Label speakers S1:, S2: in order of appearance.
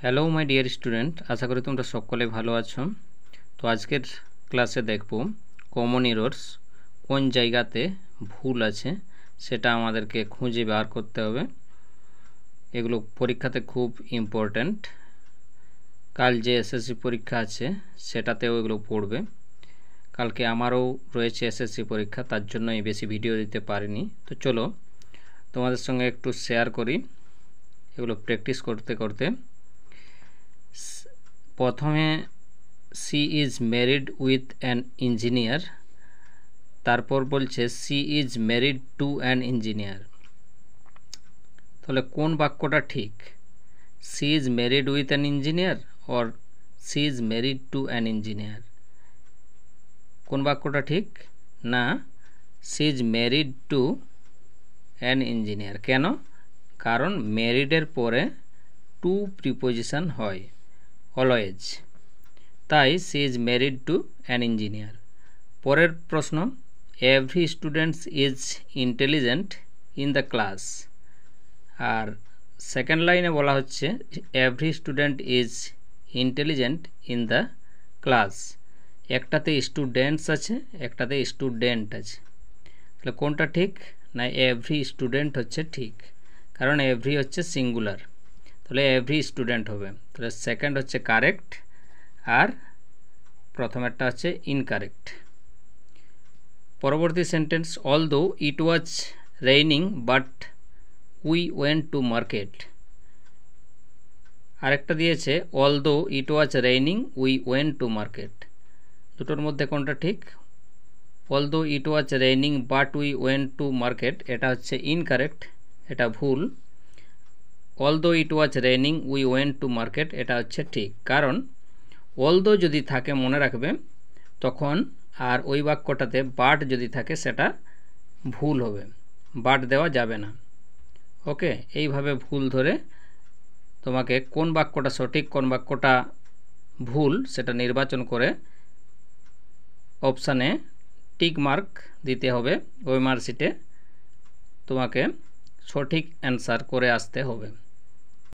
S1: Hello my dear student, আশা করি তোমরা সকলে ভালো আছো। তো আজকের ক্লাসে দেখব কমন এরর্স, কোন জায়গাতে ভুল আছে সেটা আমাদেরকে খুঁজে বার করতে হবে। এগুলো পরীক্ষাতে খুব ইম্পর্ট্যান্ট। কাল যে এসএসসি পরীক্ষা আছে সেটাতেও এগুলো পড়বে। কালকে আমারও রয়েছে এসএসসি পরীক্ষা, তার জন্য এই বেশি ভিডিও দিতে পারিনি। তো চলো তোমাদের সঙ্গে একটু শেয়ার করি এগুলো প্র্যাকটিস করতে করতে। প্রথমে she is married with an engineer, তারপর বলছে she is married to an engineer. তাহলে কোন বাক্যটা ঠিক? She is married with an engineer or she is married to an engineer? কোন বাক্যটা ঠিক? না, she is married to an engineer. কেন? কারণ ম্যারিডের পরে টু প্রিপোজিশন হয় অলওয়েজ, তাই she is married to an engineer. পরের প্রশ্ন, every students is intelligent in the class. R second লাইনে বলা হচ্ছে every student is intelligent in the class. একটাতে স্টুডেন্টস আছে, একটাতে স্টুডেন্ট আছে। তাহলে কোনটা ঠিক? না, এভরি স্টুডেন্ট হচ্ছে ঠিক, কারণ এভরি হচ্ছে সিঙ্গুলার, তাহলে এভরি স্টুডেন্ট হবে। তাহলে সেকেন্ড হচ্ছে কারেক্ট আর প্রথমেরটা হচ্ছে ইনকারেক্ট। পরবর্তী sentence, although it was raining but we went to market. আরেকটা দিয়েছে although it was raining we went to market. দুটোর মধ্যে কোনটা ঠিক? Although it was raining but we went to market, এটা হচ্ছে ইনকারেক্ট, এটা ভুল। Although it was raining we went to market, এটা হচ্ছে ঠিক। কারণ অলদো যদি থাকে মনে রাখবে তখন, আর ওই বাক্যটাতে বাট যদি থাকে সেটা ভুল হবে, বাট দেওয়া যাবে না। ওকে, এইভাবে ভুল ধরে তোমাকে কোন বাক্যটা সঠিক কোন বাক্যটা ভুল সেটা নির্বাচন করে অপশানে টিক মার্ক দিতে হবে। ওই মার্কশিটে তোমাকে সঠিক অ্যান্সার করে আসতে হবে।